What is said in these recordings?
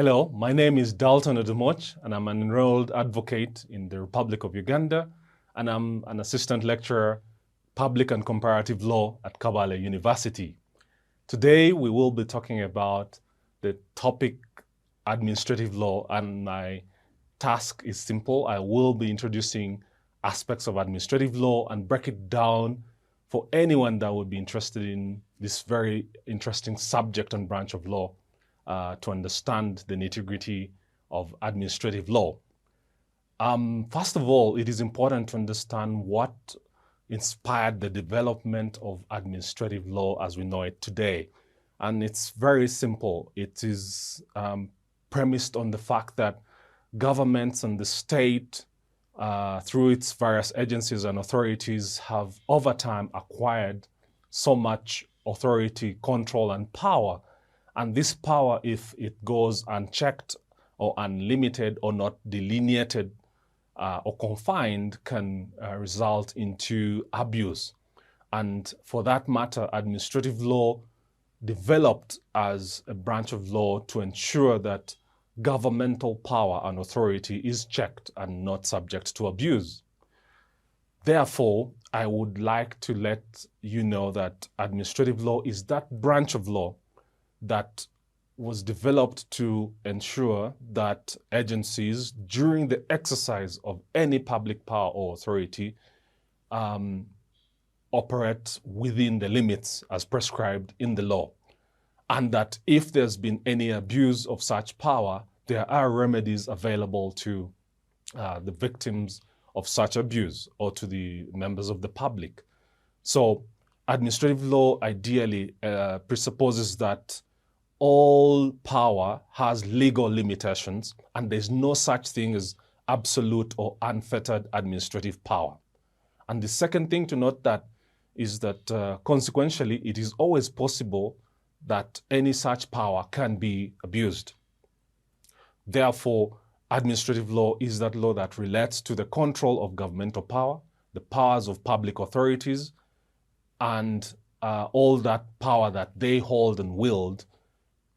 Hello, my name is Dalton Odumoch, and I'm an enrolled advocate in the Republic of Uganda, and I'm an assistant lecturer, public and comparative law at Kabale University. Today, we will be talking about the topic administrative law, and my task is simple. I will be introducing aspects of administrative law and break it down for anyone that would be interested in this very interesting subject and branch of law. To understand the nitty-gritty of administrative law. First of all, it is important to understand what inspired the development of administrative law as we know it today. And it's very simple. It is premised on the fact that governments and the state, through its various agencies and authorities, have over time acquired so much authority, control, and power. And this power, if it goes unchecked or unlimited or not delineated or confined, can result into abuse. And for that matter, administrative law developed as a branch of law to ensure that governmental power and authority is checked and not subject to abuse. Therefore, I would like to let you know that administrative law is that branch of law that was developed to ensure that agencies, during the exercise of any public power or authority, operate within the limits as prescribed in the law. And that if there's been any abuse of such power, there are remedies available to the victims of such abuse or to the members of the public. So administrative law ideally presupposes that all power has legal limitations, and there's no such thing as absolute or unfettered administrative power. And the second thing to note that is that consequentially, it is always possible that any such power can be abused. Therefore, administrative law is that law that relates to the control of governmental power, the powers of public authorities, and all that power that they hold and wield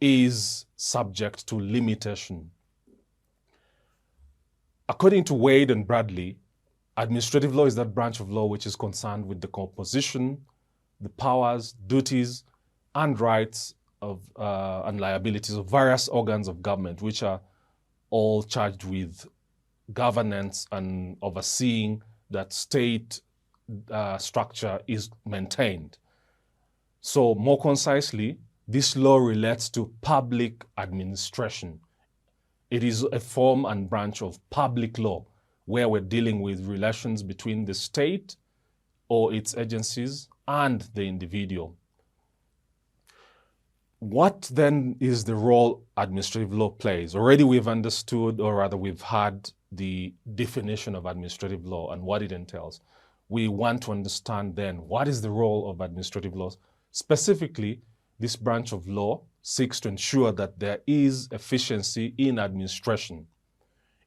is subject to limitation. According to Wade and Bradley, administrative law is that branch of law which is concerned with the composition, the powers, duties, and rights of and liabilities of various organs of government, which are all charged with governance and overseeing that state structure is maintained. So more concisely, this law relates to public administration. It is a form and branch of public law where we're dealing with relations between the state or its agencies and the individual. What then is the role administrative law plays? Already we've understood, or rather we've had the definition of administrative law and what it entails. We want to understand then what is the role of administrative law. Specifically, this branch of law seeks to ensure that there is efficiency in administration.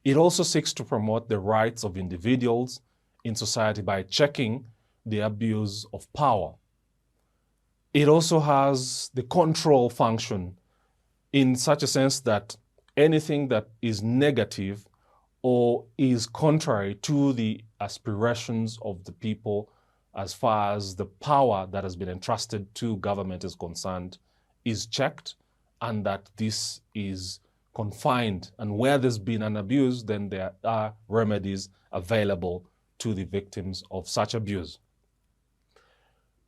It also seeks to promote the rights of individuals in society by checking the abuse of power. It also has the control function in such a sense that anything that is negative or is contrary to the aspirations of the people as far as the power that has been entrusted to government is concerned is checked, and that this is confined. And where there's been an abuse, then there are remedies available to the victims of such abuse.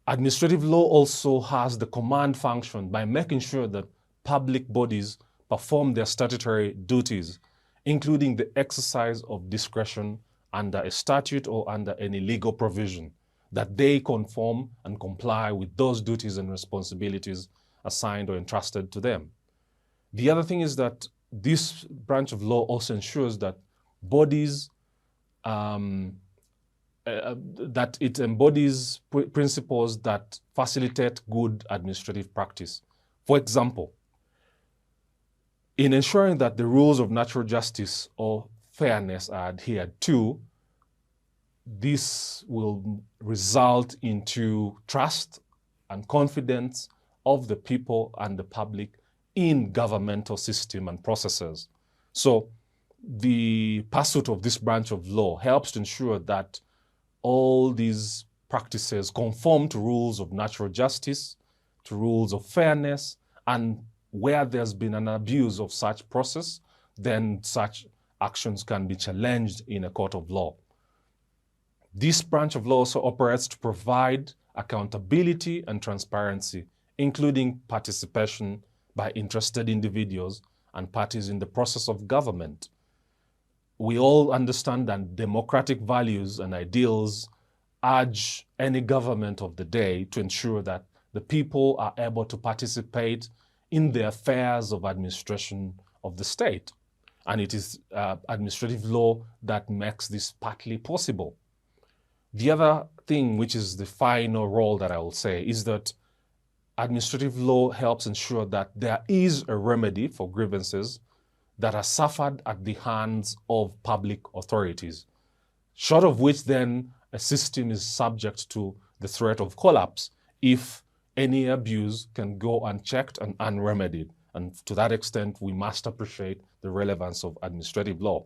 Administrative law also has the command function by making sure that public bodies perform their statutory duties, including the exercise of discretion under a statute or under any legal provision, that they conform and comply with those duties and responsibilities assigned or entrusted to them. The other thing is that this branch of law also ensures that bodies, that it embodies principles that facilitate good administrative practice. For example, in ensuring that the rules of natural justice or fairness are adhered to, this will result into trust and confidence of the people and the public in governmental system and processes. So the pursuit of this branch of law helps to ensure that all these practices conform to rules of natural justice, to rules of fairness, and where there's been an abuse of such process, then such actions can be challenged in a court of law. This branch of law also operates to provide accountability and transparency, including participation by interested individuals and parties in the process of government. We all understand that democratic values and ideals urge any government of the day to ensure that the people are able to participate in the affairs of administration of the state. And it is administrative law that makes this partly possible. The other thing, which is the final role that I will say, is that administrative law helps ensure that there is a remedy for grievances that are suffered at the hands of public authorities, short of which then a system is subject to the threat of collapse if any abuse can go unchecked and unremedied. And to that extent, we must appreciate the relevance of administrative law.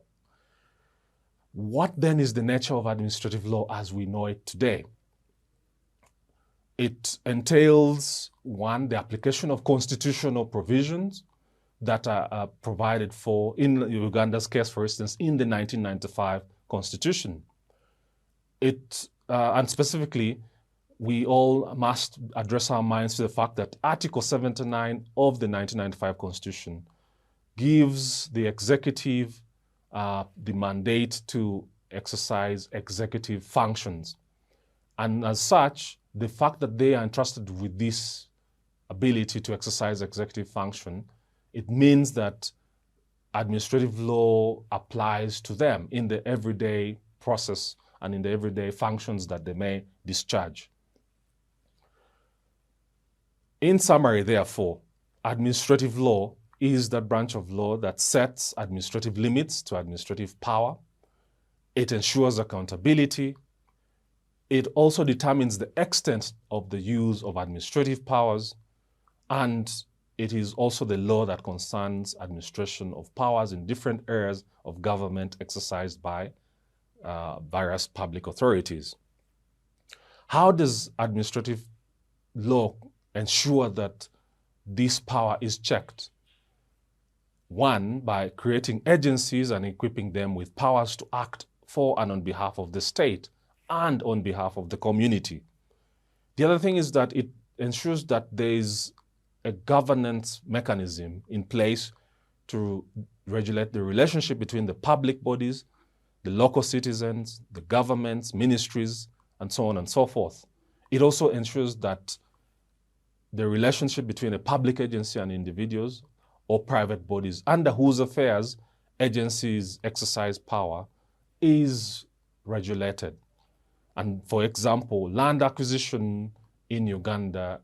What then is the nature of administrative law as we know it today? It entails, one, the application of constitutional provisions that are provided for, in Uganda's case, for instance, in the 1995 Constitution. And specifically, we all must address our minds to the fact that Article 79 of the 1995 Constitution gives the executive the mandate to exercise executive functions. And as such, the fact that they are entrusted with this ability to exercise executive function, it means that administrative law applies to them in the everyday process and in the everyday functions that they may discharge. In summary, therefore, administrative law is that branch of law that sets administrative limits to administrative power. It ensures accountability. It also determines the extent of the use of administrative powers, and it is also the law that concerns administration of powers in different areas of government exercised by various public authorities. How does administrative law ensure that this power is checked? One, by creating agencies and equipping them with powers to act for and on behalf of the state and on behalf of the community. The other thing is that it ensures that there is a governance mechanism in place to regulate the relationship between the public bodies, the local citizens, the governments, ministries, and so on and so forth. It also ensures that the relationship between a public agency and individuals or private bodies under whose affairs agencies exercise power is regulated. And for example, land acquisition in Uganda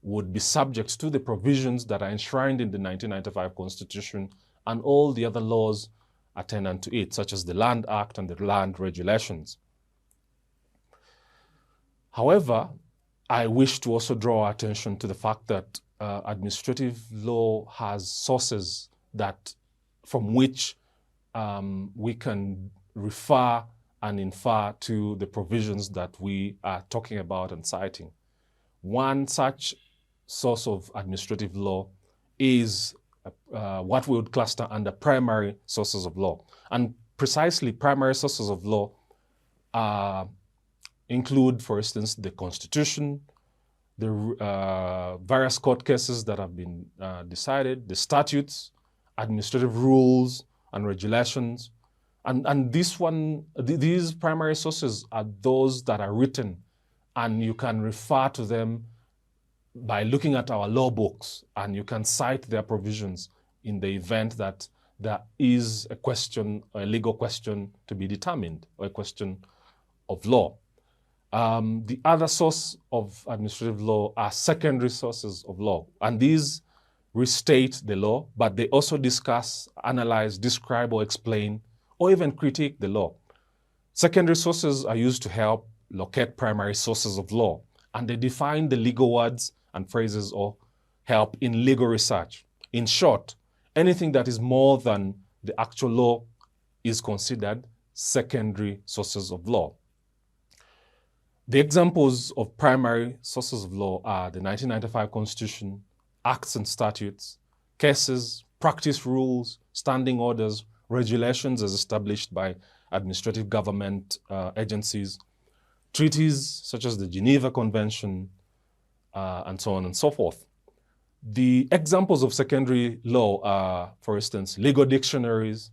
would be subject to the provisions that are enshrined in the 1995 Constitution and all the other laws attendant to it, such as the Land Act and the land regulations. However, I wish to also draw attention to the fact that administrative law has sources from which we can refer and infer to the provisions that we are talking about and citing. One such source of administrative law is what we would cluster under primary sources of law. And precisely primary sources of law include, for instance, the Constitution, the various court cases that have been decided, the statutes, administrative rules and regulations. And these primary sources are those that are written, and you can refer to them by looking at our law books, and you can cite their provisions in the event that there is a question, a legal question to be determined, or a question of law. The other source of administrative law are secondary sources of law, and these restate the law, but they also discuss, analyze, describe, or explain, or even critique the law. Secondary sources are used to help locate primary sources of law, and they define the legal words and phrases or help in legal research. In short, anything that is more than the actual law is considered secondary sources of law. The examples of primary sources of law are the 1995 Constitution, acts and statutes, cases, practice rules, standing orders, regulations as established by administrative government agencies, treaties such as the Geneva Convention, and so on and so forth. The examples of secondary law are, for instance, legal dictionaries.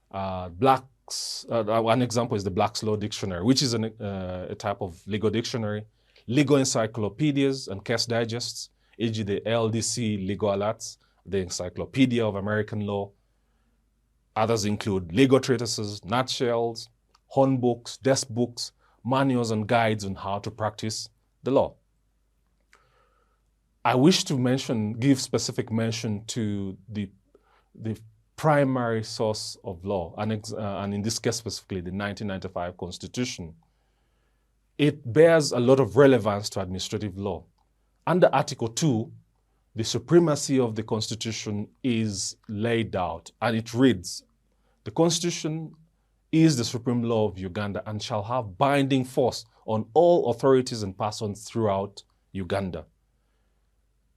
One example is the Black's Law Dictionary, which is a type of legal dictionary. Legal encyclopedias and case digests, e.g. the LDC Legal Alerts, the Encyclopedia of American Law. Others include legal treatises, nutshells, hornbooks, desk books, manuals and guides on how to practice the law. I wish to give specific mention to the primary source of law, and in this case specifically, the 1995 Constitution. It bears a lot of relevance to administrative law. Under Article 2, the supremacy of the Constitution is laid out, and it reads, "The Constitution is the supreme law of Uganda and shall have binding force on all authorities and persons throughout Uganda."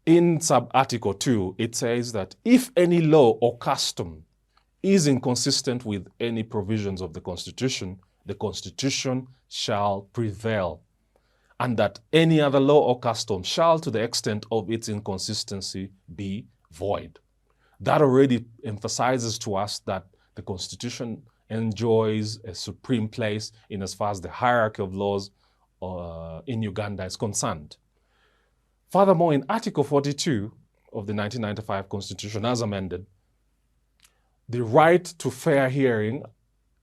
In sub-article 2, it says that if any law or custom is inconsistent with any provisions of the Constitution shall prevail, and that any other law or custom shall, to the extent of its inconsistency, be void. That already emphasizes to us that the Constitution enjoys a supreme place in as far as the hierarchy of laws in Uganda is concerned. Furthermore, in Article 42 of the 1995 Constitution, as amended, the right to fair hearing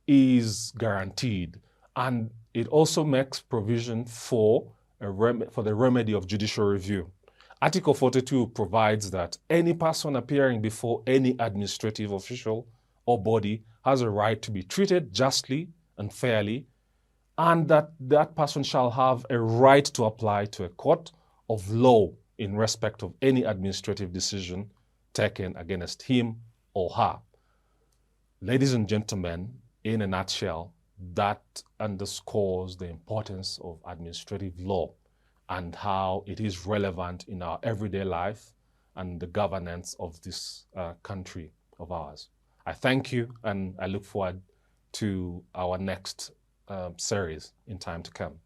is guaranteed, and it also makes provision for the remedy of judicial review. Article 42 provides that any person appearing before any administrative official or body has a right to be treated justly and fairly, and that that person shall have a right to apply to a court of law in respect of any administrative decision taken against him or her. Ladies and gentlemen, in a nutshell, that underscores the importance of administrative law and how it is relevant in our everyday life and the governance of this country of ours. I thank you, and I look forward to our next series in time to come.